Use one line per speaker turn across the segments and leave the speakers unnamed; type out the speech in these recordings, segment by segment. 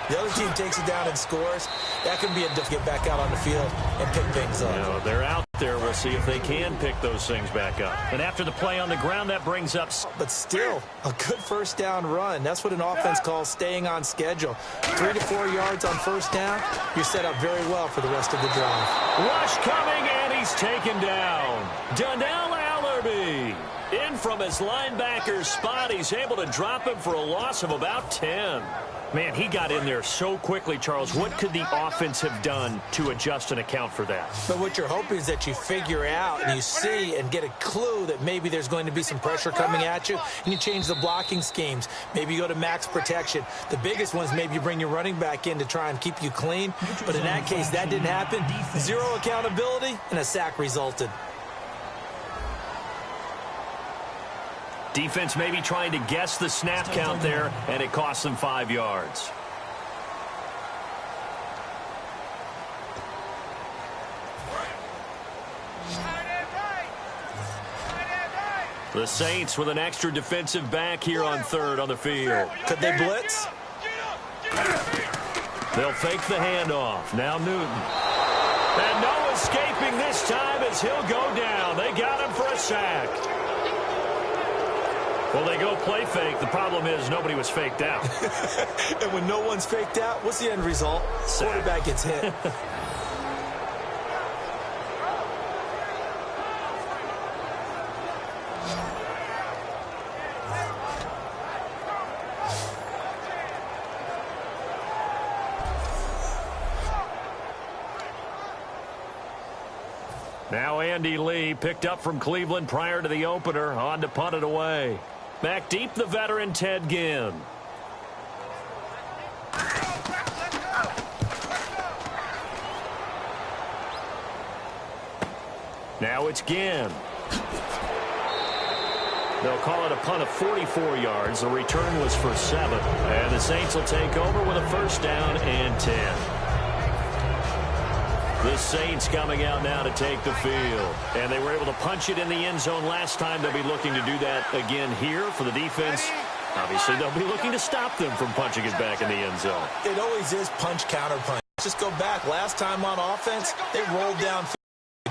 The other team takes it down and scores. That can be a get back out on the field and pick things up.
You know, they're out there. We'll see if they can pick those things back up. And after the play on the ground, that brings up...
But still, a good first down run. That's what an offense calls staying on schedule. 3 to 4 yards on first down. You're set up very well for the rest of the drive.
Rush coming, and he's taken down. Donnell Allerby. In from his linebacker's spot. He's able to drop him for a loss of about 10. Man, he got in there so quickly, Charles. What could the offense have done to adjust and account for that?
But what you're hoping is that you figure out and you see and get a clue that maybe there's going to be some pressure coming at you, and you change the blocking schemes. Maybe you go to max protection. The biggest ones, maybe you bring your running back in to try and keep you clean. But in that case, that didn't happen. Zero accountability, and a sack resulted.
Defense maybe trying to guess the snap count there, and it cost them 5 yards. The Saints with an extra defensive back here on third on the field.
Could they blitz?
They'll fake the handoff. Now Newton. And no escaping this time as he'll go down. They got him for a sack. Well, they go play fake. The problem is nobody was faked out.
And when no one's faked out, what's the end result?
Sack.
Quarterback gets hit.
Now Andy Lee picked up from Cleveland prior to the opener, on to punt it away. Back deep, the veteran Ted Ginn. Now it's Ginn. They'll call it a punt of 44 yards. The return was for 7. And the Saints will take over with a first down and 10. The Saints coming out now to take the field. And they were able to punch it in the end zone last time. They'll be looking to do that again here for the defense. Obviously, they'll be looking to stop them from punching it back in the end zone.
It always is punch, counter punch. Just go back. Last time on offense, they rolled down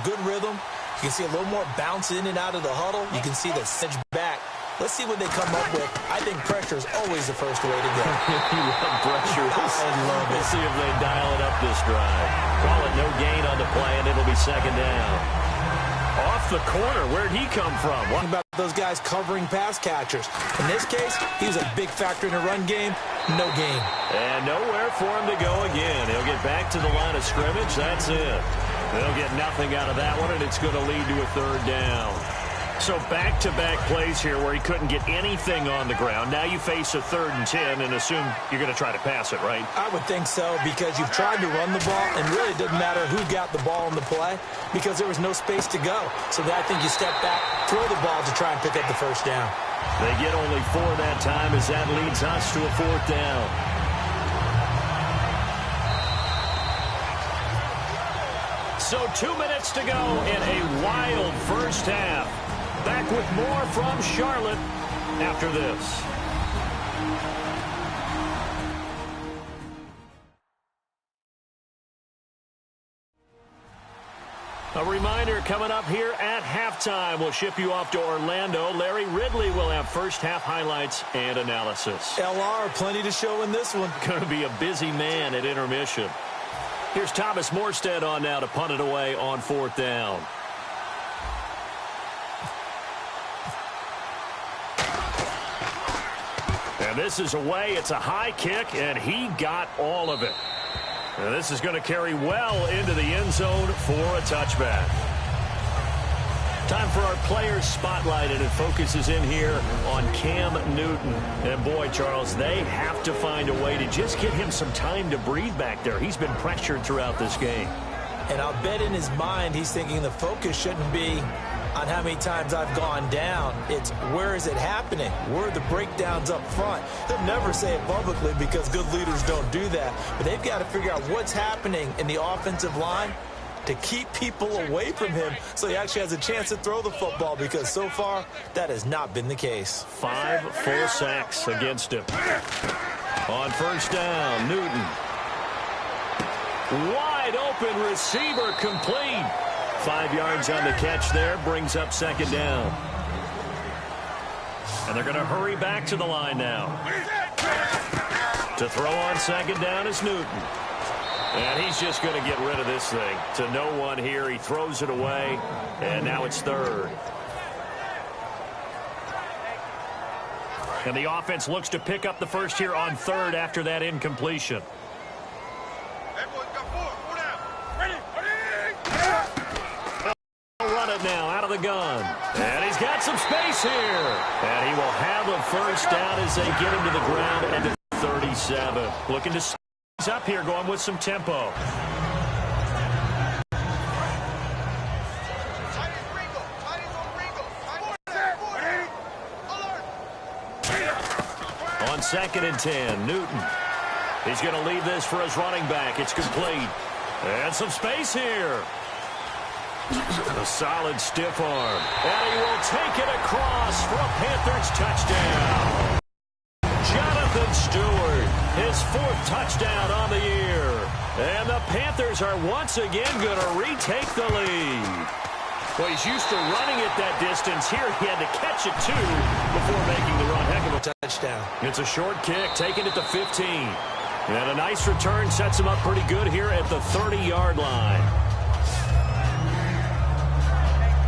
good rhythm. You can see a little more bounce in and out of the huddle. You can see the edge back. Let's see what they come up with. I think pressure is always the first way to go.
You love pressure.
I love it.
We'll see if they dial it up this drive. Call it no gain on the play, and it'll be second down. Off the corner. Where'd he come from?
What about those guys covering pass catchers? In this case, he was a big factor in the run game. No gain.
And nowhere for him to go again. He'll get back to the line of scrimmage. That's it. They'll get nothing out of that one, and it's going to lead to a third down. So back-to-back plays here where he couldn't get anything on the ground. Now you face a 3rd and 10 and assume you're going to try to pass it, right?
I would think so, because you've tried to run the ball, and really it doesn't matter who got the ball in the play because there was no space to go. So I think you step back, throw the ball to try and pick up the first down.
They get only 4 that time as that leads us to a 4th down. So 2 minutes to go in a wild first half. Back with more from Charlotte after this. A reminder coming up here at halftime. We'll ship you off to Orlando. Larry Ridley will have first half highlights and analysis.
LR, plenty to show in this one.
Going to be a busy man at intermission. Here's Thomas Morstead on now to punt it away on 4th down. And this is away. It's a high kick, and he got all of it. And this is going to carry well into the end zone for a touchback. Time for our players spotlight, and it focuses in here on Cam Newton. And boy, Charles, they have to find a way to just get him some time to breathe back there. He's been pressured throughout this game.
And I'll bet in his mind he's thinking the focus shouldn't be on how many times I've gone down. It's where is it happening? Where are the breakdowns up front? They'll never say it publicly because good leaders don't do that. But they've got to figure out what's happening in the offensive line to keep people away from him so he actually has a chance to throw the football, because so far that has not been the case.
5 full sacks against him. On first down, Newton. Wide open receiver complete. 5 yards on the catch there, brings up second down. And they're going to hurry back to the line now. To throw on second down is Newton. And he's just going to get rid of this thing. To no one here, he throws it away, and now it's third. And the offense looks to pick up the first here on third after that incompletion. He'll run it now out of the gun. And he's got some space here. And he will have a first down as they get him to the ground at the 37. Looking to seize up here, going with some tempo. On 2nd and 10, Newton. He's going to leave this for his running back. It's complete. And some space here. A solid stiff arm. And he will take it across for a Panthers touchdown. Jonathan Stewart, his 4th touchdown on the year. And the Panthers are once again going to retake the lead. Well, he's used to running it that distance. Here he had to catch it, too, before making the run. Heck of a touchdown. It's a short kick, taking it to 15. And a nice return sets him up pretty good here at the 30-yard line.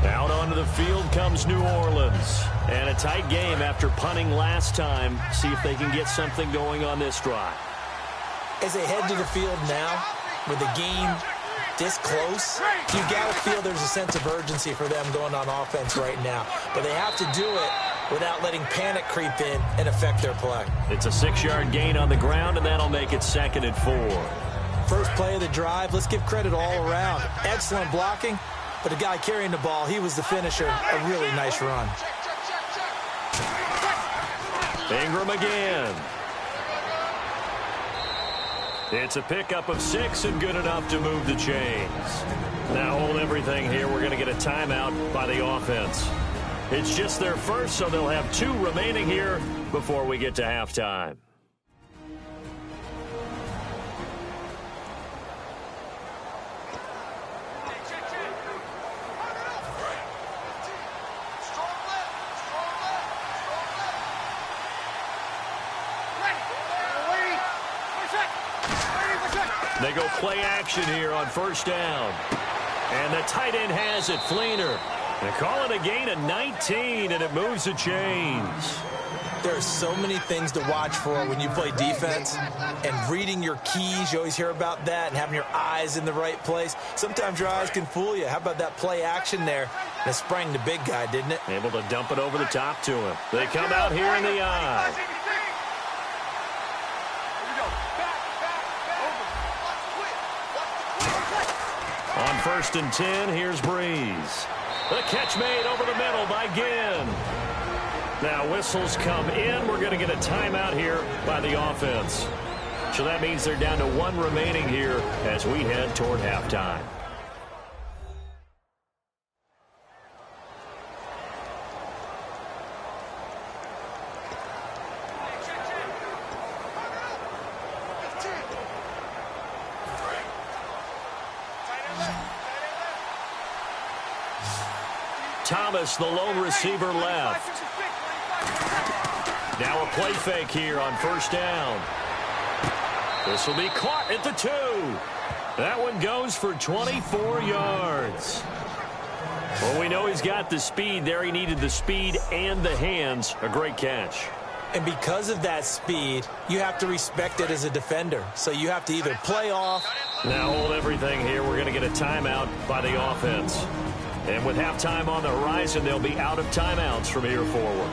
Out onto the field comes New Orleans. And a tight game after punting last time. See if they can get something going on this drive.
As they head to the field now, with the game this close, you got to feel there's a sense of urgency for them going on offense right now. But they have to do it without letting panic creep in and affect their play.
It's a 6-yard gain on the ground, and that'll make it 2nd and 4.
First play of the drive, let's give credit all around. Excellent blocking, but the guy carrying the ball, he was the finisher. A really nice run.
Ingram again. It's a pickup of 6 and good enough to move the chains. Now hold everything here. We're going to get a timeout by the offense. It's just their first, so they'll have 2 remaining here before we get to halftime. They go play action here on first down. And the tight end has it, Fleener. They call it a gain of 19, and it moves the chains.
There are so many things to watch for when you play defense. And reading your keys, you always hear about that, and having your eyes in the right place. Sometimes your eyes can fool you. How about that play action there? That sprang the big guy, didn't it?
Able to dump it over the top to him. They come out here in the eye. On 1st and 10, here's Breeze. The catch made over the middle by Ginn. Now whistles come in. We're going to get a timeout here by the offense. So that means they're down to 1 remaining here as we head toward halftime. Thomas, the lone receiver, left. Now a play fake here on first down. This will be caught at the 2. That one goes for 24 yards. Well, we know he's got the speed there. He needed the speed and the hands. A great catch.
And because of that speed, you have to respect it as a defender. So you have to either play off.
Now hold everything here. We're going to get a timeout by the offense. And with halftime on the horizon, they'll be out of timeouts from here forward.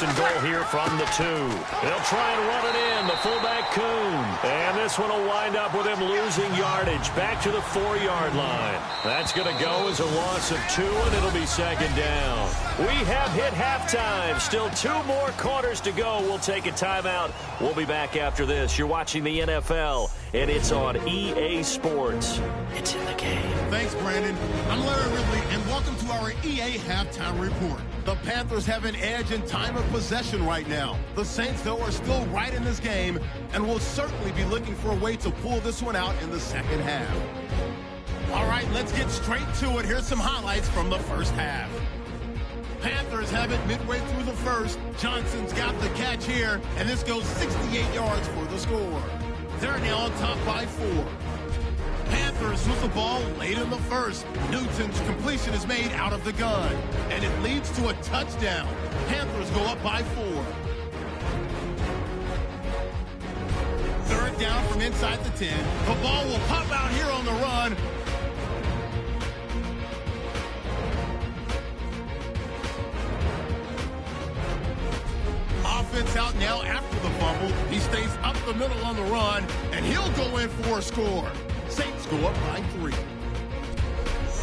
First and goal here from the 2. They'll try and run it in. The fullback, Kuhn. And this one will wind up with him losing yardage back to the 4-yard line. That's going to go as a loss of 2, and it'll be second down. We have hit halftime. Still 2 more quarters to go. We'll take a timeout. We'll be back after this. You're watching the NFL, and it's on EA Sports. It's in the game.
Thanks, Brandon. I'm Larry Ridley, and welcome to our EA Halftime Report. The Panthers have an edge in time of possession right now. The Saints, though, are still right in this game and will certainly be looking for a way to pull this one out in the second half. All right, let's get straight to it. Here's some highlights from the first half. Panthers have it midway through the first. Johnson's got the catch here, and this goes 68 yards for the score. They're now on top by 4. Panthers lose the ball late in the first. Newton's completion is made out of the gun, and it leads to a touchdown. Panthers go up by 4. Third down from inside the 10. The ball will pop out here on the run. Offense out now after the fumble. He stays up the middle on the run, and he'll go in for a score. Saints go up by 3.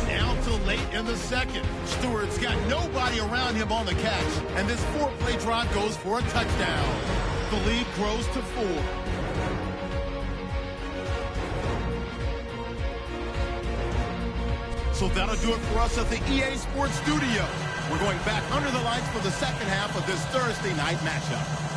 Now till late in the second. Stewart's got nobody around him on the catch, and this 4-play drive goes for a touchdown. The lead grows to 4. So that'll do it for us at the EA Sports Studio. We're going back under the lights for the second half of this Thursday night matchup.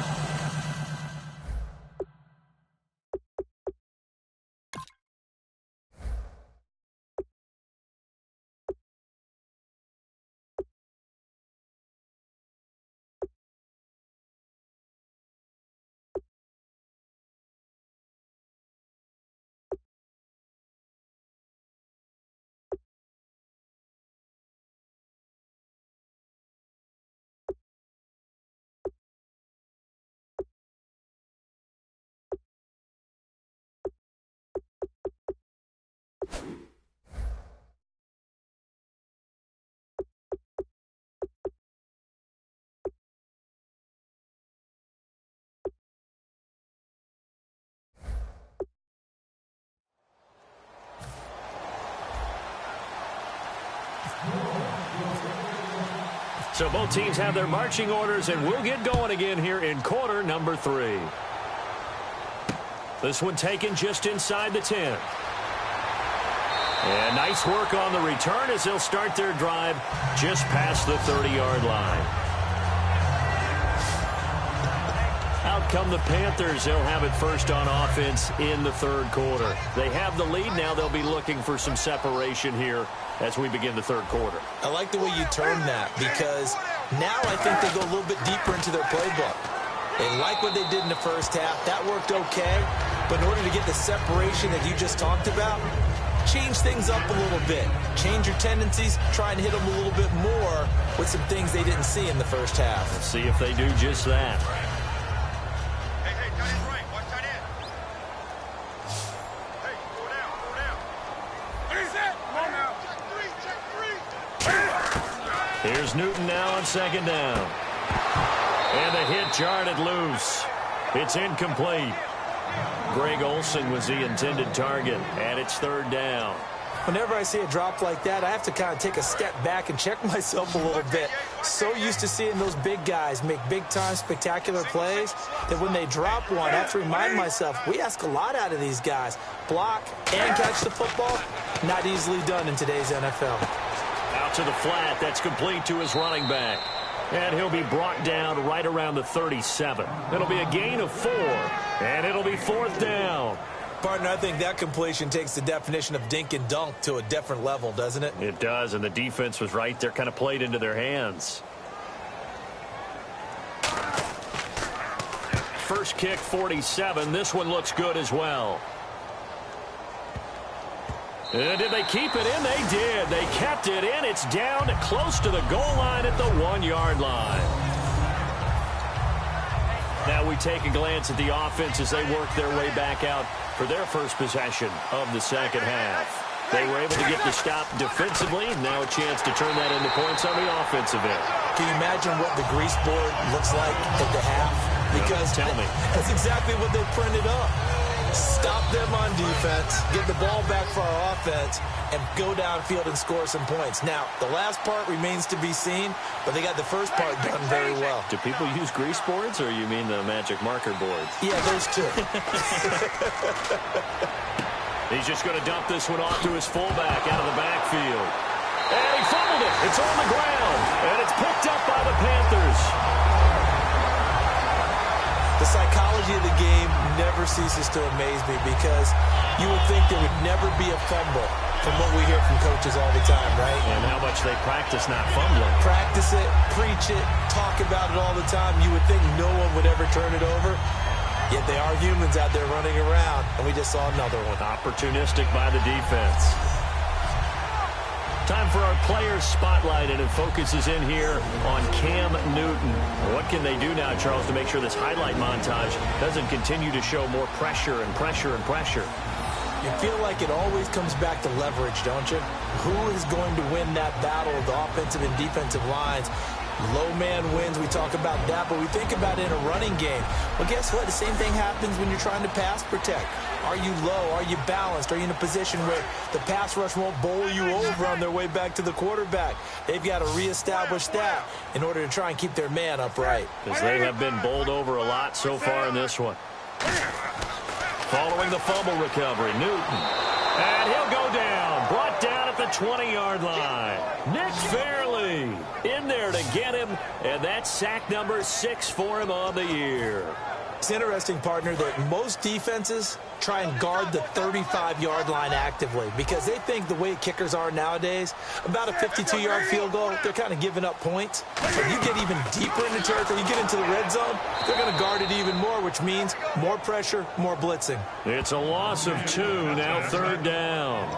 So both teams have their marching orders, and we'll get going again here in quarter number 3. This one taken just inside the 10. And nice work on the return as they'll start their drive just past the 30-yard line. Out come the Panthers. They'll have it first on offense in the third quarter. They have the lead now. They'll be looking for some separation here as we begin the third quarter.
I like the way you term that, because now I think they go a little bit deeper into their playbook. They like what they did in the first half. That worked okay. But in order to get the separation that you just talked about, change things up a little bit. Change your tendencies. Try and hit them a little bit more with some things they didn't see in the first half.
Let's see if they do just that. Here's Newton now on second down. And the hit jarred it loose. It's incomplete. Greg Olsen was the intended target, and it's third down.
Whenever I see a drop like that, I have to kind of take a step back and check myself a little bit. So used to seeing those big guys make big-time spectacular plays that when they drop one, I have to remind myself, we ask a lot out of these guys. Block and catch the football, not easily done in today's NFL.
Out to the flat. That's complete to his running back. And he'll be brought down right around the 37. It'll be a gain of 4, and it'll be fourth down.
Partner, I think that completion takes the definition of dink and dunk to a different level, doesn't it?
It does, and the defense was right there, kind of played into their hands. First kick, 47. This one looks good as well. And did they keep it in? They did. They kept it in. It's down close to the goal line at the 1-yard line. Now we take a glance at the offense as they work their way back out for their first possession of the second half. They were able to get the stop defensively. Now a chance to turn that into points on the offensive end.
Can you imagine what the grease board looks like at the half? Because
tell me.
That's exactly what they printed up. Stop them on defense, get the ball back for our offense, and go downfield and score some points. Now, the last part remains to be seen, but they got the first part done very well.
Do people use grease boards, or you mean the magic marker boards?
Yeah, those two.
He's just going to dump this one off to his fullback out of the backfield. And he fumbled it. It's on the ground, and it's picked up by the Panthers.
The psychology of the game never ceases to amaze me because you would think there would never be a fumble from what we hear from coaches all the time, right?
And how much they practice not fumbling.
Practice it, preach it, talk about it all the time. You would think no one would ever turn it over. Yet they are humans out there running around, and we just saw another one.
Opportunistic by the defense. Time for our players spotlight, and it focuses in here on Cam Newton. What can they do now, Charles, to make sure this highlight montage doesn't continue to show more pressure and pressure and pressure?
You feel like it always comes back to leverage, don't you? Who is going to win that battle of the offensive and defensive lines? Low man wins. We talk about that, but we think about it in a running game. Well, guess what? The same thing happens when you're trying to pass protect. Are you low? Are you balanced? Are you in a position where the pass rush won't bowl you over on their way back to the quarterback? They've got to reestablish that in order to try and keep their man upright.
Because they have been bowled over a lot so far in this one. Following the fumble recovery, Newton. And he'll go down. Brought down at the 20-yard line. Nick Fairley in there to get him. And that's sack number 6 for him on the year.
It's interesting, partner, that most defenses try and guard the 35-yard line actively because they think the way kickers are nowadays, about a 52-yard field goal, they're kind of giving up points. But you get even deeper into territory, you get into the red zone, they're going to guard it even more, which means more pressure, more blitzing.
It's a loss of 2, now 3rd down.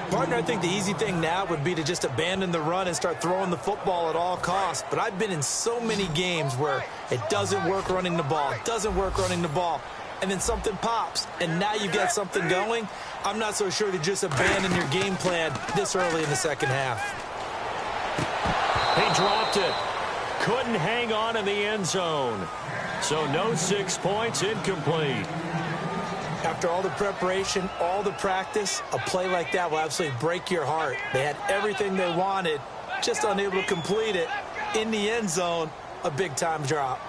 Partner, I think the easy thing now would be to just abandon the run and start throwing the football at all costs. But I've been in so many games where it doesn't work running the ball, and then something pops, and now you got something going. I'm not so sure to just abandon your game plan this early in the second half.
He dropped it. Couldn't hang on in the end zone. So no 6 points, incomplete.
After all the preparation, all the practice, a play like that will absolutely break your heart. They had everything they wanted, just unable to complete it. In the end zone, a big-time drop.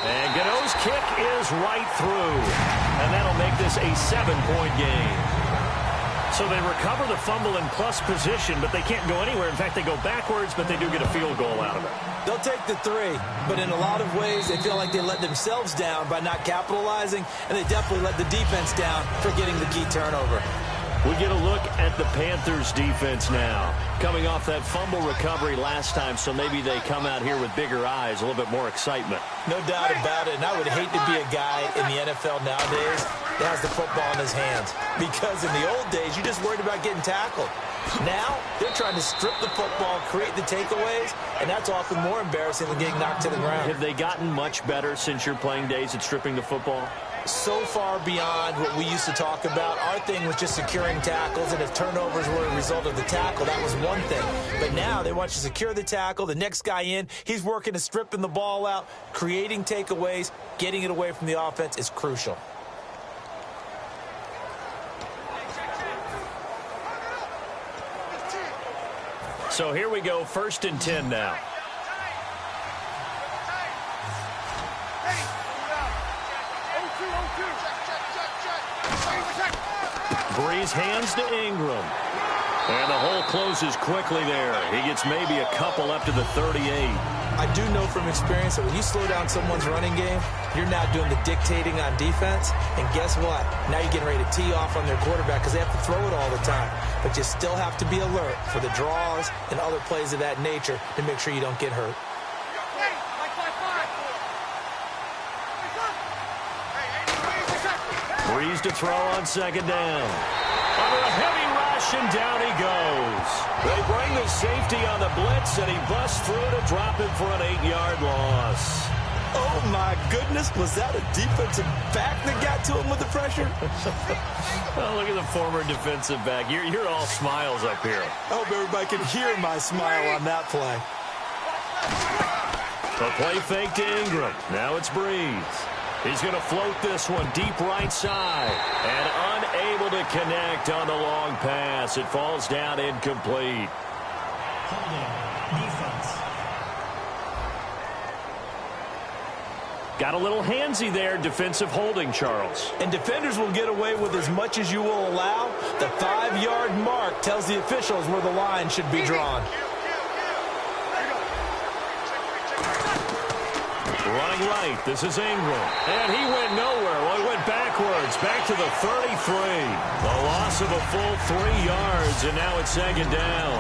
And Gano's kick is right through. And that'll make this a 7-point game. So they recover the fumble in plus position, but they can't go anywhere. In fact, they go backwards, but they do get a field goal out of it.
They'll take the 3, but in a lot of ways, they feel like they let themselves down by not capitalizing, and they definitely let the defense down for getting the key turnover.
We get a look at the Panthers defense now. Coming off that fumble recovery last time, so maybe they come out here with bigger eyes, a little bit more excitement.
No doubt about it, and I would hate to be a guy in the NFL nowadays that has the football in his hands. Because in the old days, you just worried about getting tackled. Now, they're trying to strip the football, create the takeaways, and that's often more embarrassing than getting knocked to the ground.
Have they gotten much better since your playing days at stripping the football?
So far beyond what we used to talk about. Our thing was just securing tackles, and if turnovers were a result of the tackle, that was one thing. But now they want you to secure the tackle, the next guy in, he's working to stripping the ball out, creating takeaways, getting it away from the offense is crucial.
So here we go, 1st and 10 now. Breeze hands to Ingram. And the hole closes quickly there. He gets maybe a couple up to the 38.
I do know from experience that when you slow down someone's running game, you're now doing the dictating on defense. And guess what? Now you're getting ready to tee off on their quarterback because they have to throw it all the time. But you still have to be alert for the draws and other plays of that nature to make sure you don't get hurt.
Breeze to throw on 2nd down. Under a heavy rush, and down he goes. They bring the safety on the blitz, and he busts through to drop him for an 8-yard loss.
Oh, my goodness, was that a defensive back that got to him with the pressure?
Oh, look at the former defensive back. You're all smiles up here.
I hope everybody can hear my smile on that play.
The play fake to Ingram. Now it's Breeze. He's going to float this one deep right side. And unable to connect on the long pass. It falls down incomplete.
Defense.
Got a little handsy there, defensive holding, Charles.
And defenders will get away with as much as you will allow. The 5-yard mark tells the officials where the line should be drawn.
Running right, this is Ingram. And he went nowhere. Well, he went backwards, back to the 33. The loss of a full 3 yards, and now it's second down.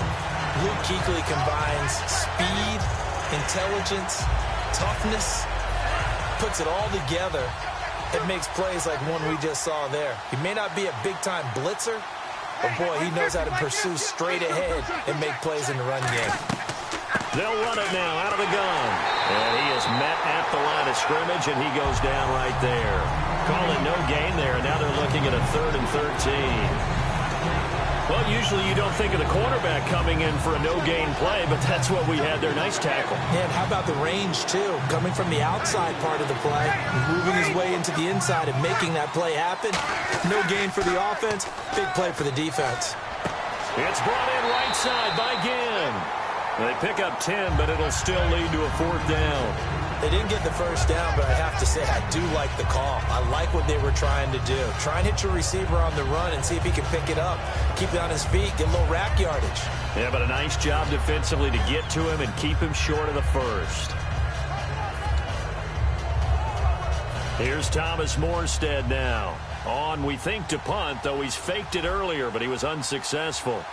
Luke Kuechly combines speed, intelligence, toughness, puts it all together. It makes plays like one we just saw there. He may not be a big-time blitzer, but, boy, he knows how to pursue straight ahead and make plays in the run game.
They'll run it now out of the gun. And he is met at the line of scrimmage, and he goes down right there. Call it no gain there, and now they're looking at a 3rd and 13. Well, usually you don't think of the quarterback coming in for a no-gain play, but that's what we had there. Nice tackle.
Yeah, and how about the range, too? Coming from the outside part of the play, moving his way into the inside and making that play happen. No gain for the offense, big play for the defense.
It's brought in right side by Ginn. They pick up 10, but it'll still lead to a 4th down.
They didn't get the first down, but I have to say I do like the call. I like what they were trying to do. Try and hit your receiver on the run and see if he can pick it up. Keep it on his feet, get a little rack yardage.
Yeah, but a nice job defensively to get to him and keep him short of the first. Here's Thomas Morstead now. On, we think, to punt, though he's faked it earlier, but he was unsuccessful.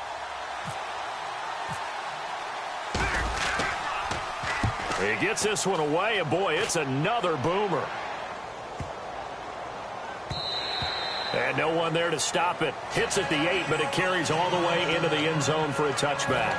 He gets this one away, and boy, it's another boomer. And no one there to stop it. Hits at the 8, but it carries all the way into the end zone for a touchback.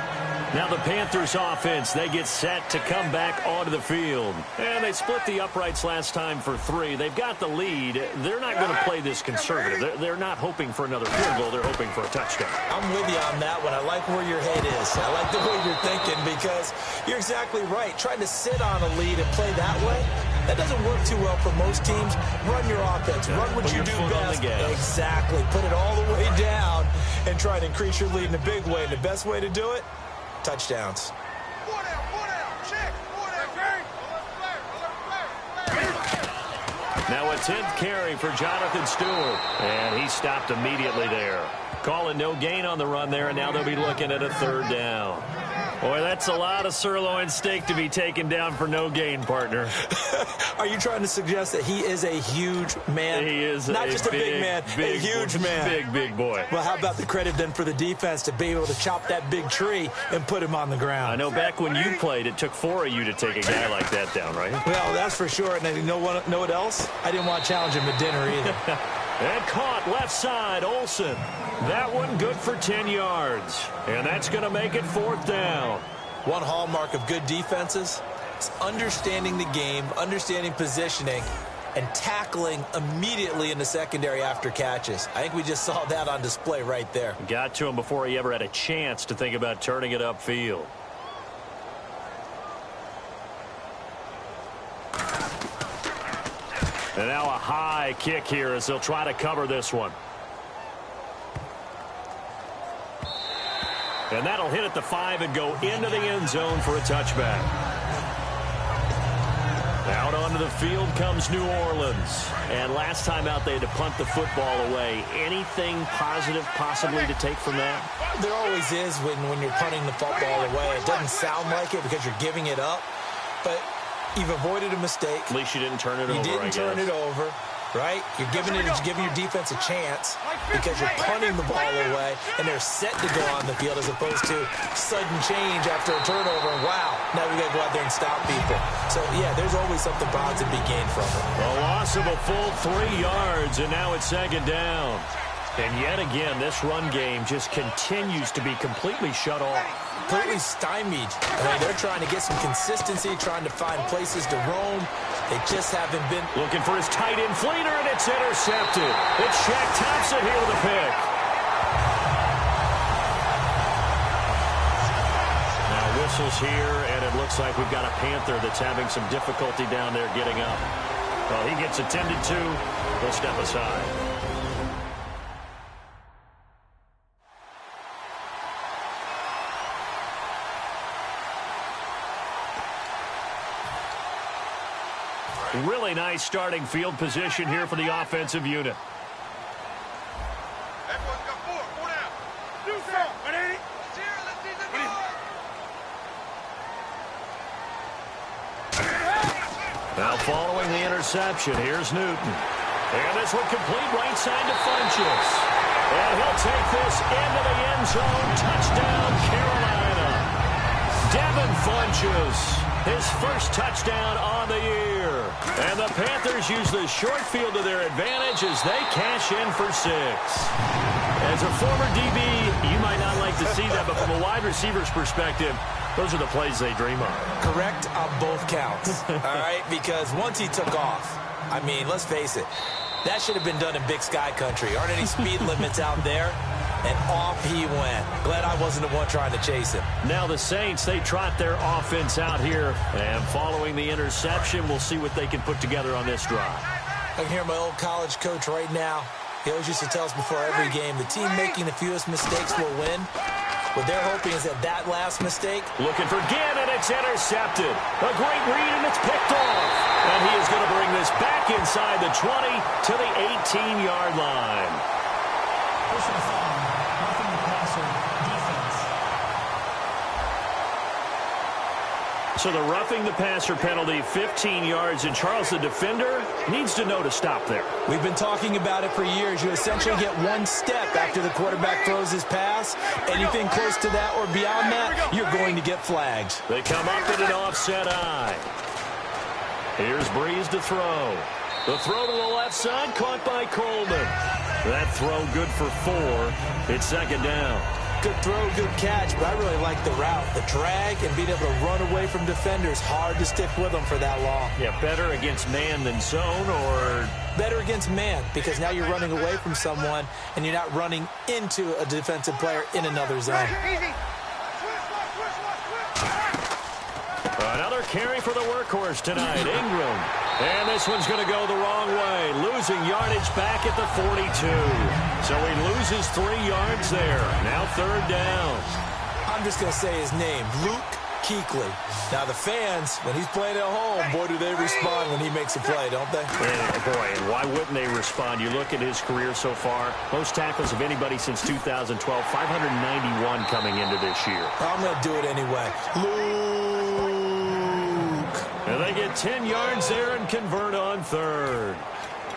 Now the Panthers offense, they get set to come back onto the field. And they split the uprights last time for 3. They've got the lead. They're not going to play this conservative. They're not hoping for another field goal. They're hoping for a touchdown.
I'm with you on that one. I like where your head is. I like the way you're thinking because you're exactly right. Trying to sit on a lead and play that way, that doesn't work too well for most teams. Run your offense. Run what you do best. Exactly. Put it all the way down and try to increase your lead in a big way. And the best way to do it, touchdowns.
Now a 10th carry for Jonathan Stewart. And he stopped immediately there. Calling no gain on the run there, and now they'll be looking at a 3rd down. Boy, that's a lot of sirloin steak to be taken down for no gain, partner.
Are you trying to suggest that he is a huge man?
He is
not just a big man, a huge man.
Big boy.
Well, how about the credit then for the defense to be able to chop that big tree and put him on the ground?
I know back when you played, it took 4 of you to take a guy like that down, right?
Well, that's for sure. And you know what else? I didn't want to challenge him at dinner either.
And caught left side, Olsen. That one good for 10 yards. And that's going to make it 4th down.
One hallmark of good defenses is understanding the game, understanding positioning, and tackling immediately in the secondary after catches. I think we just saw that on display right there.
Got to him before he ever had a chance to think about turning it upfield. And now a high kick here as they'll try to cover this one. And that'll hit at the 5 and go into the end zone for a touchback. Out onto the field comes New Orleans. And last time out they had to punt the football away. Anything positive possibly to take from that?
There always is when you're punting the football away. It doesn't sound like it because you're giving it up. But you've avoided a mistake.
At least you didn't turn it over,
You didn't turn it over, right? You're giving your defense a chance because you're punting the ball away, and they're set to go on the field as opposed to sudden change after a turnover. And wow, now we got to go out there and stop people. So, yeah, there's always something positive to be gained from it.
A loss of a full 3 yards, and now it's second down. And yet again, this run game just continues to be completely shut off.
completely stymied. I mean, they're trying to get some consistency, trying to find places to roam. They just haven't been.
Looking for his tight end Fleener, and it's intercepted. It's Shaq Thompson here with a pick. Now whistles here, and it looks like we've got a Panther that's having some difficulty down there getting up. Well, he gets attended to. He'll step aside. Really nice starting field position here for the offensive unit. Now following the interception, here's Newton. And this one complete right side to Funchess. And he'll take this into the end zone. Touchdown, Carolina. Devin Funchess. His first touchdown on the year. And the Panthers use the short field to their advantage as they cash in for 6. As a former DB, you might not like to see that, but from a wide receiver's perspective, those are the plays they dream of.
Correct on both counts, all right? Because once he took off, I mean, let's face it, that should have been done in Big Sky country. Aren't any speed limits out there? And off he went. Glad I wasn't the one trying to chase him.
Now the Saints, they trot their offense out here. And following the interception, we'll see what they can put together on this drive.
I can hear my old college coach right now. He always used to tell us before every game, the team making the fewest mistakes will win. What they're hoping is that last mistake.
Looking for Ginn, and it's intercepted. A great read, and it's picked off. And he is going to bring this back inside the 20 to the 18-yard line.
Personal foul, roughing the passer, defense.
So the roughing the passer penalty, 15 yards, and Charles, the defender, needs to know to stop there.
We've been talking about it for years. You essentially get one step after the quarterback throws his pass. Anything close to that or beyond that, you're going to get flagged.
They come up in an offset eye. Here's Breeze to throw. The throw to the left side, caught by Coleman. That throw good for 4. It's second down.
Good throw, good catch, but I really like the route. The drag and being able to run away from defenders. Hard to stick with them for that long.
Yeah, better against man than zone, or?
Better against man, because now you're running away from someone and you're not running into a defensive player in another zone.
Another carry for the workhorse tonight, Ingram. And this one's going to go the wrong way, losing yardage back at the 42. So he loses 3 yards there. Now third down.
I'm just going to say his name, Luke Kuechly. Now the fans, when he's playing at home, boy, do they respond when he makes a play, don't they?
And why wouldn't they respond? You look at his career so far, most tackles of anybody since 2012, 591 coming into this year.
I'm going to do it anyway. Luke.
And they get 10 yards there and convert on third.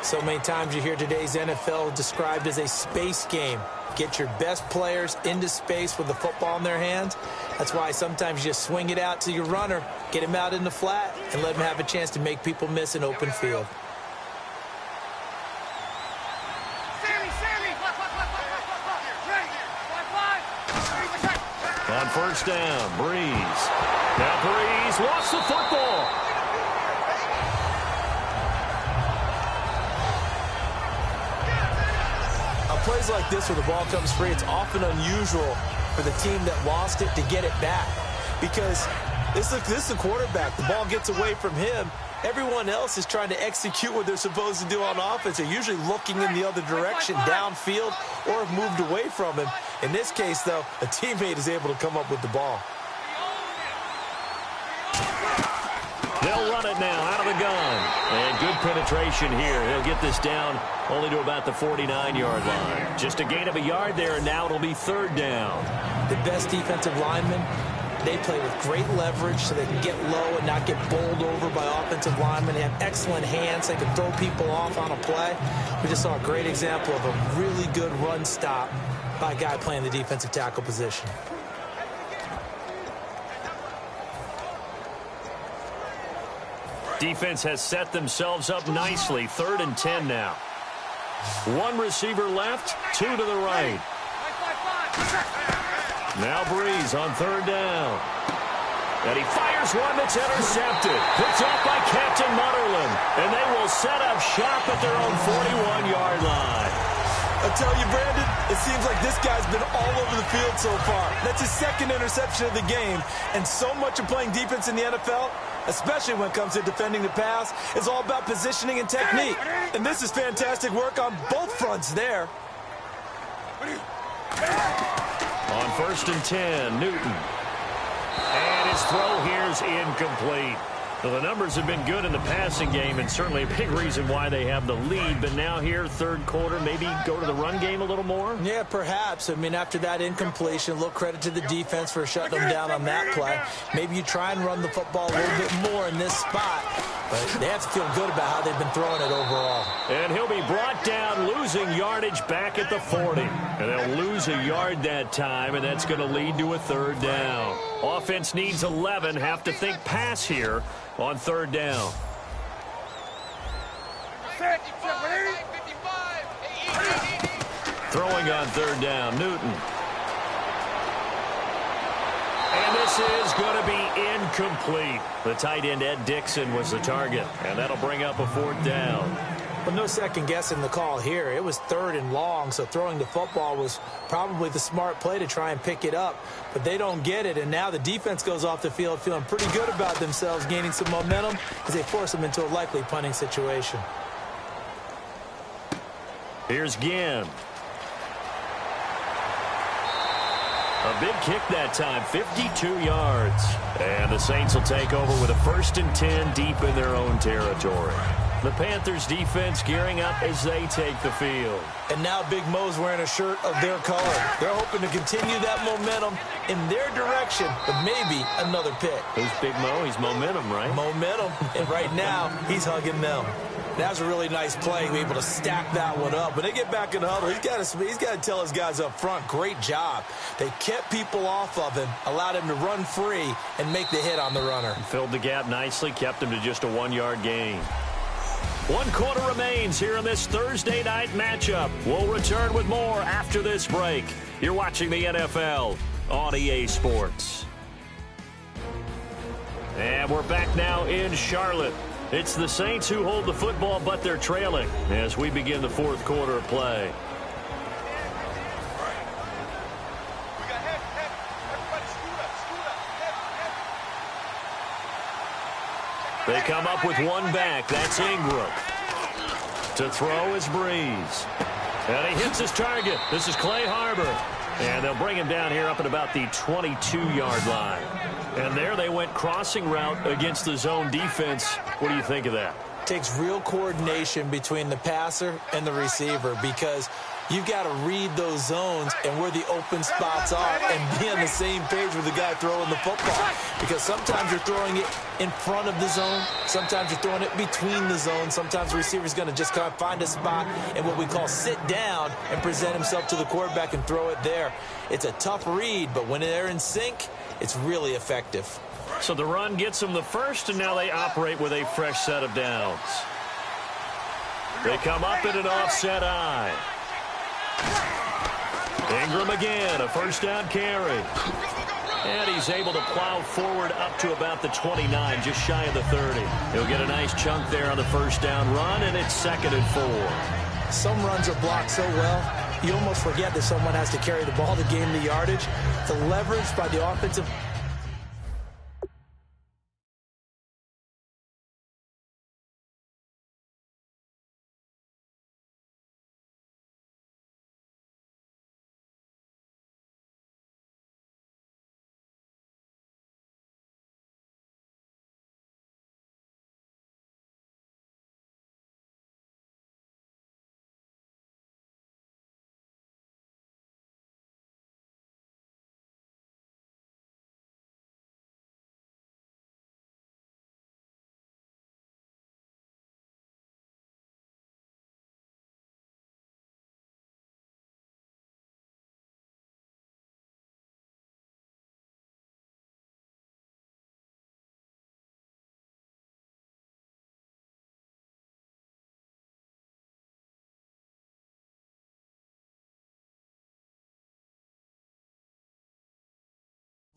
So many times you hear today's NFL described as a space game. Get your best players into space with the football in their hands. That's why sometimes you just swing it out to your runner, get him out in the flat, and let him have a chance to make people miss an open field.
On first down, Breeze. Now Breeze lost the football.
Plays like this where the ball comes free, it's often unusual for the team that lost it to get it back, because this is the quarterback. The ball gets away from him. Everyone else is trying to execute what they're supposed to do on offense. They're usually looking in the other direction, downfield, or have moved away from him. In this case, though, a teammate is able to come up with the ball.
They'll run it now out of the gun. And good penetration here. He'll get this down only to about the 49-yard line. Just a gain of a yard there, and now it'll be third down.
The best defensive linemen, they play with great leverage so they can get low and not get bowled over by offensive linemen. They have excellent hands. They can throw people off on a play. We just saw a great example of a really good run stop by a guy playing the defensive tackle position.
Defense has set themselves up nicely. 3rd and 10 now. 1 receiver left, 2 to the right. Now Breeze on third down. And he fires one that's intercepted. Picked off by Captain Mutterland. And they will set up shop at their own 41-yard line.
I tell you, Brandon, it seems like this guy's been all over the field so far. That's his second interception of the game. And so much of playing defense in the NFL, especially when it comes to defending the pass, is all about positioning and technique. And this is fantastic work on both fronts there.
On 1st and 10, Newton. And his throw here is incomplete. Well, the numbers have been good in the passing game, and certainly a big reason why they have the lead. But now here, third quarter, maybe go to the run game a little more?
Yeah, perhaps. I mean, after that incompletion, a little credit to the defense for shutting them down on that play. Maybe you try and run the football a little bit more in this spot. But they have to feel good about how they've been throwing it overall.
And he'll be brought down, losing yardage back at the 40. And they'll lose a yard that time, and that's going to lead to a third down. Offense needs 11. Have to think pass here on third down. Throwing on third down, Newton. And this is going to be incomplete. The tight end, Ed Dixon, was the target. And that'll bring up a fourth down.
Well, no second guessing the call here. It was third and long, so throwing the football was probably the smart play to try and pick it up. But they don't get it, and now the defense goes off the field feeling pretty good about themselves, gaining some momentum as they force them into a likely punting situation.
Here's Ginn. A big kick that time, 52 yards. And the Saints will take over with a 1st and 10 deep in their own territory. The Panthers defense gearing up as they take the field.
And now Big Mo's wearing a shirt of their color. They're hoping to continue that momentum in their direction, but maybe another pick.
Who's Big Mo? He's momentum, right?
Momentum. And right now, he's hugging them. That was a really nice play, be able to stack that one up. When they get back in the huddle, he's got to tell his guys up front, great job. They kept people off of him, allowed him to run free, and make the hit on the runner.
Filled the gap nicely, kept him to just a 1-yard gain. 1 quarter remains here in this Thursday night matchup. We'll return with more after this break. You're watching the NFL on EA Sports. And we're back now in Charlotte. It's the Saints who hold the football, but they're trailing as we begin the fourth quarter of play. They come up with one back. That's Ingram. To throw is Breeze. And he hits his target. This is Clay Harbor. And they'll bring him down here up at about the 22-yard line. And there they went crossing route against the zone defense. What do you think of that?
Takes real coordination between the passer and the receiver because you've got to read those zones and where the open spots are and be on the same page with the guy throwing the football. Because sometimes you're throwing it in front of the zone. Sometimes you're throwing it between the zones. Sometimes the receiver's going to just kind of find a spot and what we call sit down and present himself to the quarterback and throw it there. It's a tough read, but when they're in sync, it's really effective.
So the run gets them the first, and now they operate with a fresh set of downs. They come up in an offset eye. Ingram again, a first down carry. And he's able to plow forward up to about the 29, just shy of the 30. He'll get a nice chunk there on the first down run, and it's 2nd and 4.
Some runs are blocked so well, you almost forget that someone has to carry the ball to gain the yardage. The leverage by the offensive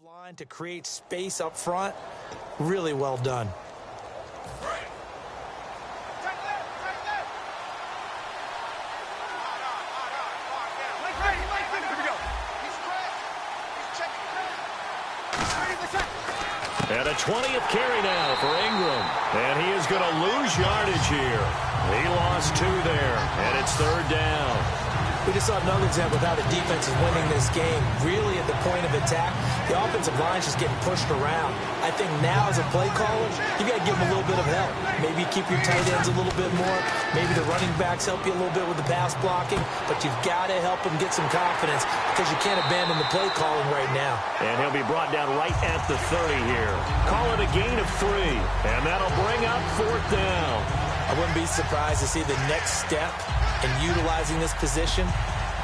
line to create space up front. Really well done.
And a 20th carry now for Ingram. And he is going to lose yardage here. He lost 2 there, and it's 3rd down.
We just saw another example of how the defense is winning this game. Really at the point of attack, the offensive line is just getting pushed around. I think now as a play caller, you got to give them a little bit of help. Maybe keep your tight ends a little bit more. Maybe the running backs help you a little bit with the pass blocking. But you've got to help them get some confidence because you can't abandon the play calling right now.
And he'll be brought down right at the 30 here. Call it a gain of 3. And that'll bring up 4th down.
I wouldn't be surprised to see the next step in utilizing this position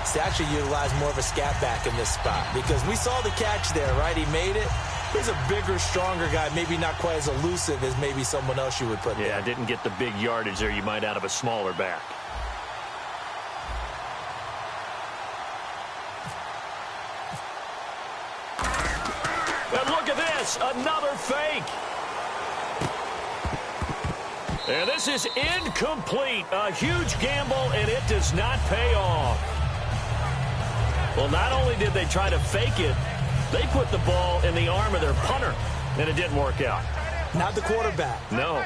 is to actually utilize more of a scat back in this spot. Because we saw the catch there, right? He made it. He's a bigger, stronger guy, maybe not quite as elusive as maybe someone else you would put there.
Yeah, didn't get the big yardage there you might out of a smaller back. And look at this, another fake. And this is incomplete. A huge gamble, and it does not pay off. Well, not only did they try to fake it, they put the ball in the arm of their punter, and it didn't work out.
Not the quarterback.
No.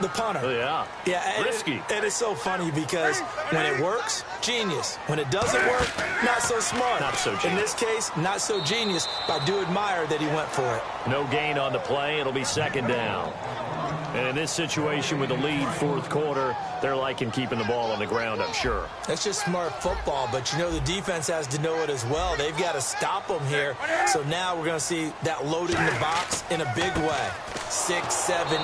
The punter.
Yeah.
Yeah.
Risky.
And it's so funny because when it works, genius. When it doesn't work, not so smart.
Not so genius.
In this case, not so genius, but I do admire that he went for it.
No gain on the play. It'll be 2nd down. And in this situation with a lead 4th quarter, they're liking keeping the ball on the ground, I'm sure.
That's just smart football, but you know the defense has to know it as well. They've got to stop them here. So now we're going to see that loaded in the box in a big way. 6, 7, 8,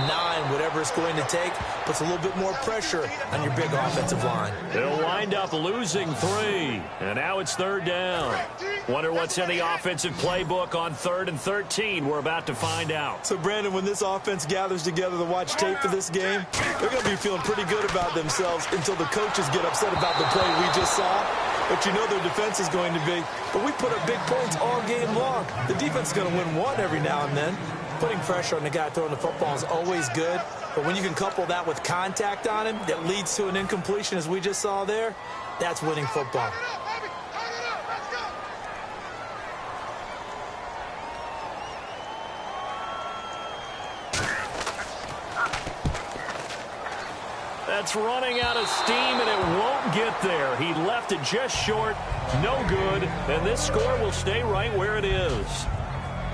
9, whatever it's going to take, puts a little bit more pressure on your big offensive line.
They'll wind up losing 3, and now it's 3rd down. Wonder what's in the offensive playbook on 3rd and 13. We're about to find out.
So, Brandon, when this offense gathers together to watch tape for this game, they're going to be feeling pretty good about themselves until the coaches get upset about the play we just saw. But you know their defense is going to be, but we put up big points all game long. The defense is going to win one every now and then. Putting pressure on the guy throwing the football is always good, but when you can couple that with contact on him that leads to an incompletion as we just saw there, that's winning football.
That's running out of steam, and it won't get there. He left it just short, no good, and this score will stay right where it is.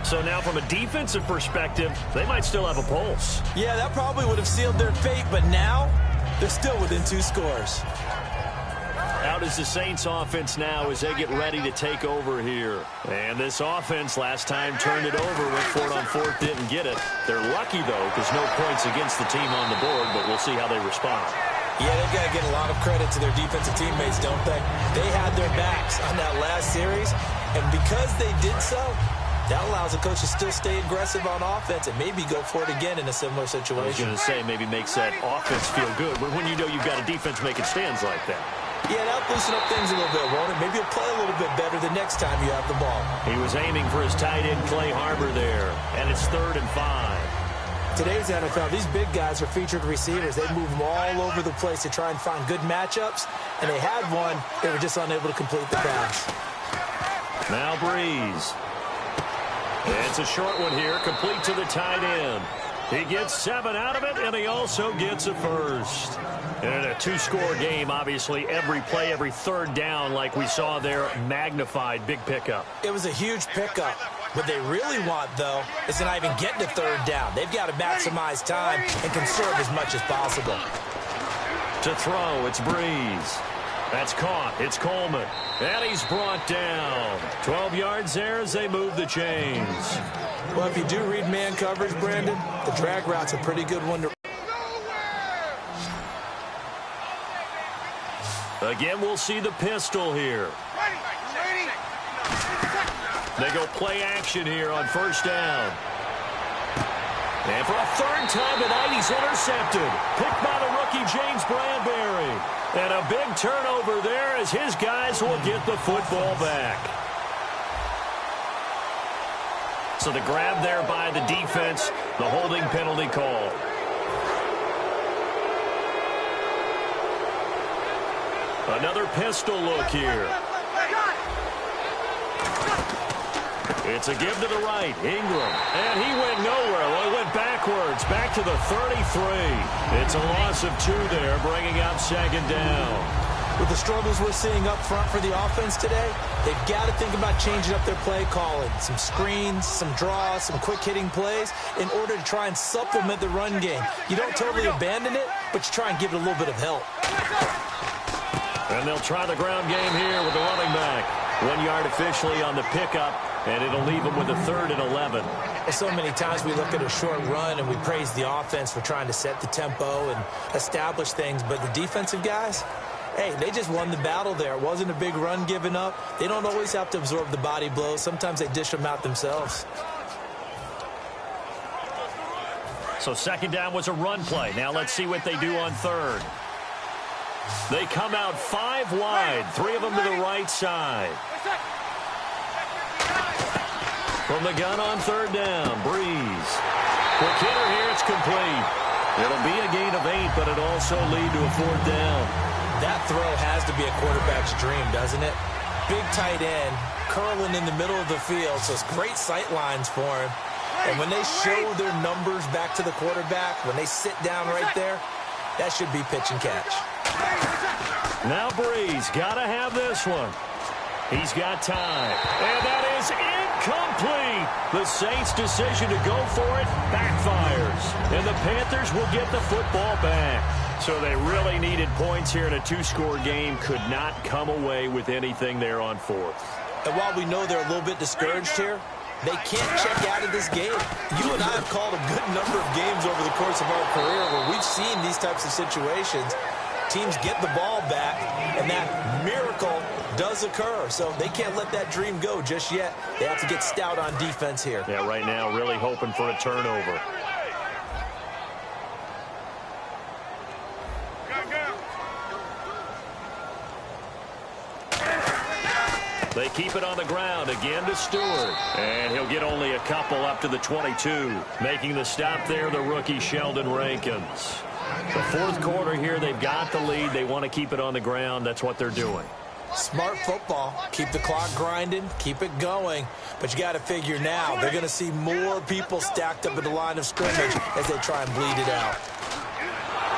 So now from a defensive perspective, they might still have a pulse.
Yeah, that probably would have sealed their fate, but now they're still within 2 scores.
Out is the Saints offense now as they get ready to take over here. And this offense last time turned it over, went for it on 4th, didn't get it. They're lucky, though, because no points against the team on the board, but we'll see how they respond.
Yeah, they've got to get a lot of credit to their defensive teammates, don't they? They had their backs on that last series, and because they did so, that allows the coach to still stay aggressive on offense and maybe go for it again in a similar situation.
I was going to say maybe makes that offense feel good, but when you know you've got a defense making stands like that.
Yeah, that'll loosen up things a little bit, won't it? Maybe you'll play a little bit better the next time you have the ball.
He was aiming for his tight end, Clay Harbor, there, and it's 3rd and 5.
Today's NFL, these big guys are featured receivers. They move them all over the place to try and find good matchups, and they had one. They were just unable to complete the pass.
Now Breeze. It's a short one here, complete to the tight end. He gets 7 out of it, and he also gets a first. And in a 2-score game, obviously, every play, every 3rd down, like we saw there, magnified, big pickup.
It was a huge pickup. What they really want, though, is to not even get to 3rd down. They've got to maximize time and conserve as much as possible.
To throw, it's Breeze. That's caught. It's Coleman. And he's brought down. 12 yards there as they move the chains.
Well, if you do read man coverage, Brandon, the drag route's a pretty good one to...
Again, we'll see the pistol here. They go play action here on 1st down. And for a 3rd time tonight, he's intercepted. Picked by the rookie, James Bradbury. And a big turnover there as his guys will get the football back. So the grab there by the defense, the holding penalty call. Another pistol look here. It's a give to the right, Ingram. And he went nowhere. Well, he went backwards, back to the 33. It's a loss of 2 there, bringing up second down.
With the struggles we're seeing up front for the offense today, they've got to think about changing up their play calling. Some screens, some draws, some quick-hitting plays in order to try and supplement the run game. You don't totally abandon it, but you try and give it a little bit of help.
And they'll try the ground game here with the running back. 1 yard officially on the pickup, and it'll leave them with a 3rd and 11.
So many times we look at a short run and we praise the offense for trying to set the tempo and establish things, but the defensive guys, hey, they just won the battle there. It wasn't a big run given up. They don't always have to absorb the body blows. Sometimes they dish them out themselves.
So second down was a run play. Now let's see what they do on 3rd. They come out 5 wide, 3 of them to the right side. From the gun on 3rd down, Breeze. Quick hitter here, it's complete. It'll be a gain of 8, but it'll also lead to a 4th down.
That throw has to be a quarterback's dream, doesn't it? Big tight end, curling in the middle of the field, so it's great sight lines for him. And when they show their numbers back to the quarterback, when they sit down right there, that should be pitch and catch.
Now Breeze, gotta have this one. He's got time. And that is incomplete. The Saints' decision to go for it backfires. And the Panthers will get the football back. So they really needed points here in a 2-score game. Could not come away with anything there on 4th.
And while we know they're a little bit discouraged here, they can't check out of this game. You and I have called a good number of games over the course of our career where we've seen these types of situations. Teams get the ball back, and that miracle does occur. So they can't let that dream go just yet. They have to get stout on defense here.
Yeah, right now really hoping for a turnover. They keep it on the ground again to Stewart. And he'll get only a couple up to the 22. Making the stop there, the rookie Sheldon Rankins. The 4th quarter here, they've got the lead. They want to keep it on the ground. That's what they're doing.
Smart football. Keep the clock grinding. Keep it going. But you got to figure now, they're going to see more people stacked up at the line of scrimmage as they try and bleed it out.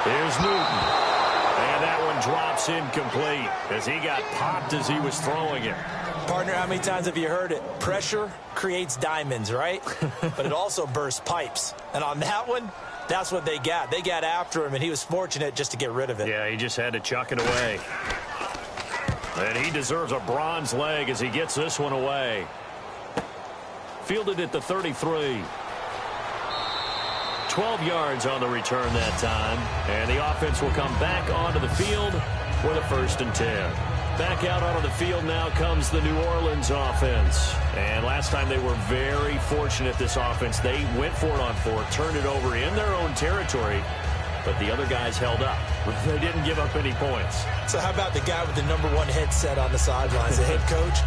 Here's Newton. And that one drops incomplete as he got popped as he was throwing it.
Partner, how many times have you heard it? Pressure creates diamonds, right? But it also bursts pipes. And on that one, that's what they got. They got after him, and he was fortunate just to get rid of it.
Yeah, he just had to chuck it away. And he deserves a bronze leg as he gets this one away. Fielded at the 33. 12 yards on the return that time. And the offense will come back onto the field with a 1st and 10. Back out onto the field now comes the New Orleans offense. And last time they were very fortunate, this offense. They went for it on 4, turned it over in their own territory, but the other guys held up. They didn't give up any points.
So how about the guy with the #1 headset on the sidelines, the head coach?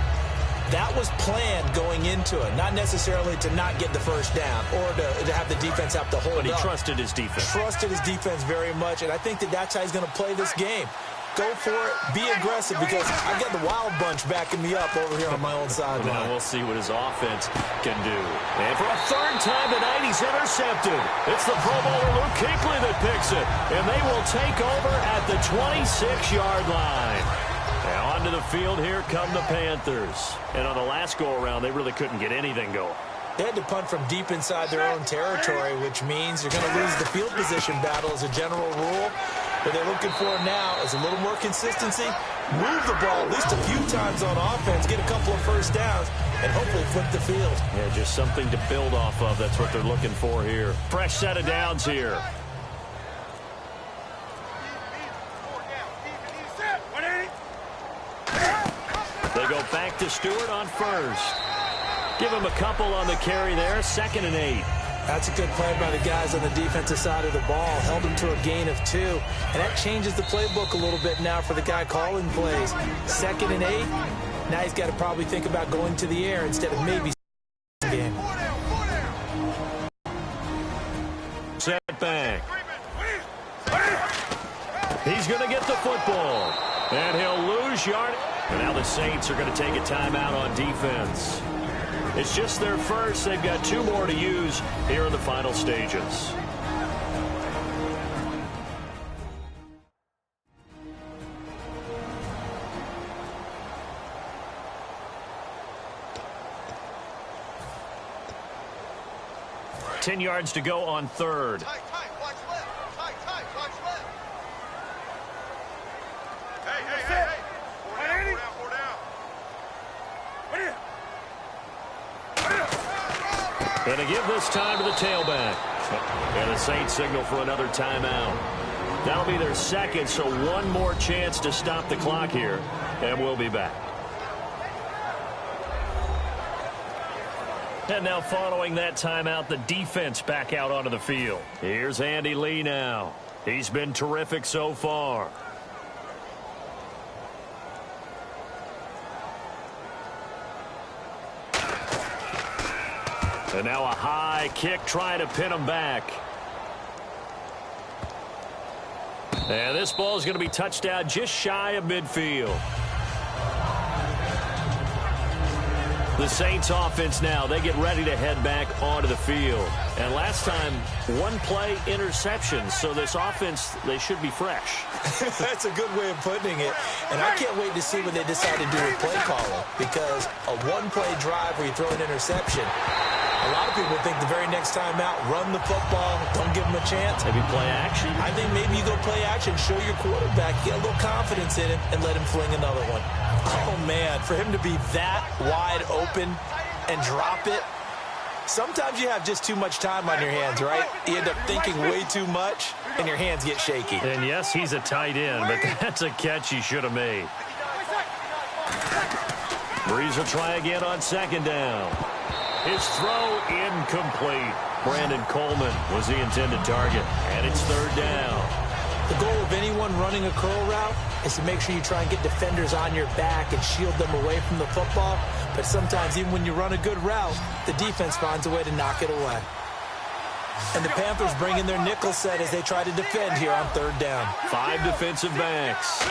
That was planned going into it, not necessarily to not get the 1st down or to have the defense have to hold up.
But he trusted his defense.
Trusted his defense very much, and I think that's how he's going to play this game. Go for it. Be aggressive because I got the wild bunch backing me up over here on my own sideline.
Now we'll see what his offense can do. And for a 3rd time tonight, he's intercepted. It's the Pro Bowler Luke Kuechly that picks it. And they will take over at the 26-yard line. Now onto the field, here come the Panthers. And on the last go-around, they really couldn't get anything going.
They had to punt from deep inside their own territory, which means you're going to lose the field position battle as a general rule. What they're looking for now is a little more consistency, move the ball at least a few times on offense, get a couple of 1st downs, and hopefully flip the field.
Yeah, just something to build off of. That's what they're looking for here. Fresh set of downs here. They go back to Stewart on 1st. Give him a couple on the carry there. 2nd and 8.
That's a good play by the guys on the defensive side of the ball. Held him to a gain of 2. And that changes the playbook a little bit now for the guy calling plays. 2nd and 8. Now he's got to probably think about going to the air instead of maybe game.
set back. He's going to get the football. And he'll lose yard. And now the Saints are going to take a timeout on defense. It's just their first. They've got 2 more to use here in the final stages. Ten yards to go on third.
Tight, watch left. Tight, watch left. Hey. 4 down.
And to give this time to the tailback. And the Saints signal for another timeout. That'll be their second, so 1 more chance to stop the clock here. And we'll be back. And now following that timeout, the defense back out onto the field. Here's Andy Lee now. He's been terrific so far. And now a high kick trying to pin him back. And this ball is going to be touched down just shy of midfield. The Saints offense now, they get ready to head back onto the field. And last time, 1 play interception. So this offense, they should be fresh.
That's a good way of putting it. And I can't wait to see what they decide to do with play calling. Because a 1-play drive where you throw an interception, a lot of people think the very next time out, run the football, don't give them a chance.
Maybe play action.
I think maybe you go play action, show your quarterback, get a little confidence in him, and let him fling another one. Oh, man, for him to be that wide open and drop it. Sometimes you have just too much time on your hands, right? You end up thinking way too much, and your hands get shaky.
And, yes, he's a tight end, but that's a catch he should have made. Breeze will try again on second down. His throw incomplete. Brandon Coleman was the intended target, and it's third down.
The goal of anyone running a curl route is to make sure you try and get defenders on your back and shield them away from the football. But sometimes even when you run a good route, the defense finds a way to knock it away. And the Panthers bring in their nickel set as they try to defend here on third down.
5 defensive backs.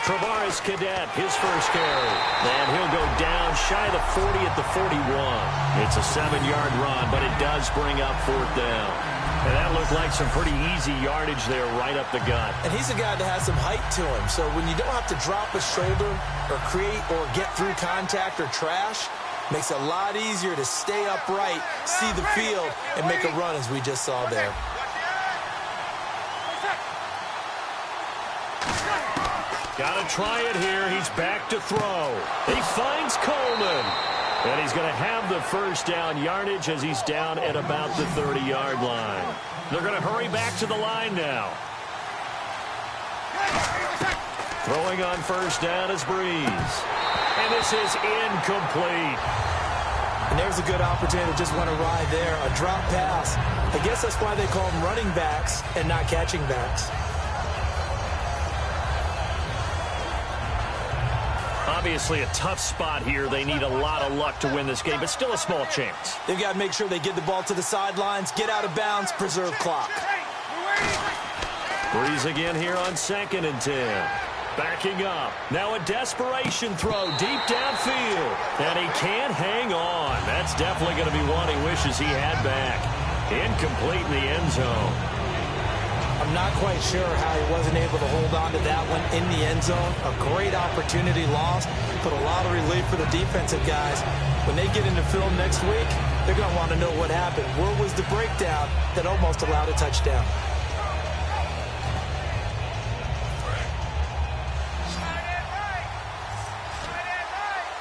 Travaris Cadet, his first carry. And he'll go down shy of the 40 at the 41. It's a 7-yard run, but it does bring up fourth down. And that looked like some pretty easy yardage there right up the gut.
And he's a guy that has some height to him. So when you don't have to drop a shoulder or create or get through contact or trash, makes it a lot easier to stay upright, see the field, and make a run as we just saw there.
Got to try it here. He's back to throw. He finds Coleman. And he's going to have the first down yardage as he's down at about the 30-yard line. They're going to hurry back to the line now. Throwing on first down is Breeze. And this is incomplete.
And there's a good opportunity to just want to ride there. A drop pass. I guess that's why they call them running backs and not catching backs.
Obviously a tough spot here. They need a lot of luck to win this game, but still a small chance.
They've got to make sure they get the ball to the sidelines, get out of bounds, preserve clock.
Breeze again here on 2nd and 10. Backing up. Now a desperation throw deep downfield. And he can't hang on. That's definitely going to be one he wishes he had back. Incomplete in the end zone.
I'm not quite sure how he wasn't able to hold on to that one in the end zone. A great opportunity lost, but a lot of relief for the defensive guys. When they get into film next week, they're going to want to know what happened. Where was the breakdown that almost allowed a touchdown?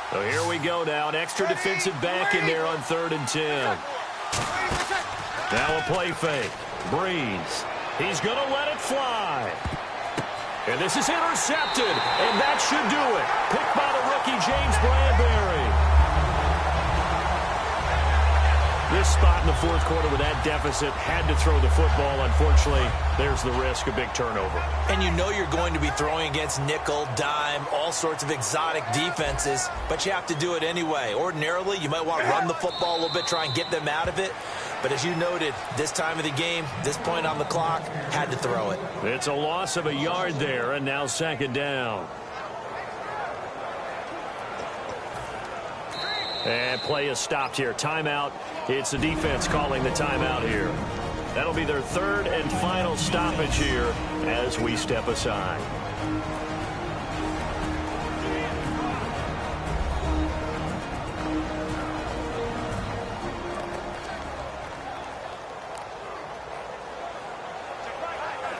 So here we go now. An extra defensive back in there on 3rd and 10. Now a play fake. Breeze. He's going to let it fly. And this is intercepted. And that should do it. Picked by the rookie, James Bradbury. This spot in the fourth quarter with that deficit, had to throw the football. Unfortunately, there's the risk of big turnover.
And you know you're going to be throwing against nickel, dime, all sorts of exotic defenses, but you have to do it anyway. Ordinarily, you might want to run the football a little bit, try and get them out of it. But as you noted, this time of the game, this point on the clock, had to throw it.
It's a loss of a yard there, and now second down. And play is stopped here. Timeout. It's the defense calling the timeout here. That'll be their third and final stoppage here as we step aside.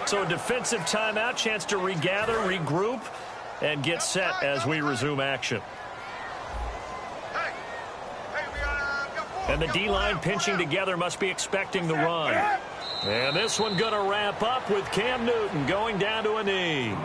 So a defensive timeout, chance to regather, regroup, and get set as we resume action. And the D-line pinching together, must be expecting the run. And this one going to wrap up with Cam Newton going down to a knee.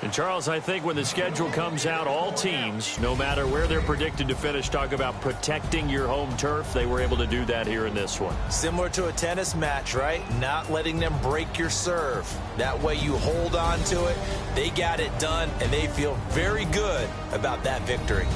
And Charles, I think when the schedule comes out, all teams, no matter where they're predicted to finish, talk about protecting your home turf. They were able to do that here in this one.
Similar to a tennis match, right? Not letting them break your serve. That way you hold on to it. They got it done, and they feel very good about that victory.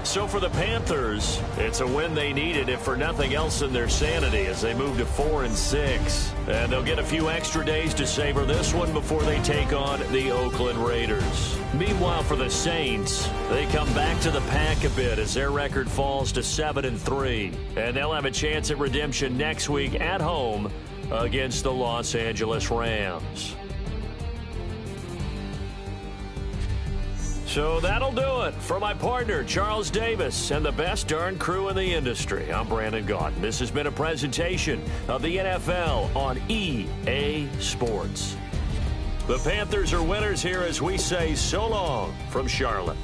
So for the Panthers, it's a win they needed, if for nothing else in their sanity, as they move to 4-6. And they'll get a few extra days to savor this one before they take on the Oakland Raiders. Meanwhile, for the Saints, they come back to the pack a bit as their record falls to 7-3. And they'll have a chance at redemption next week at home against the Los Angeles Rams. So that'll do it. For my partner, Charles Davis, and the best darn crew in the industry, I'm Brandon Gaudin. This has been a presentation of the NFL on EA Sports. The Panthers are winners here as we say so long from Charlotte.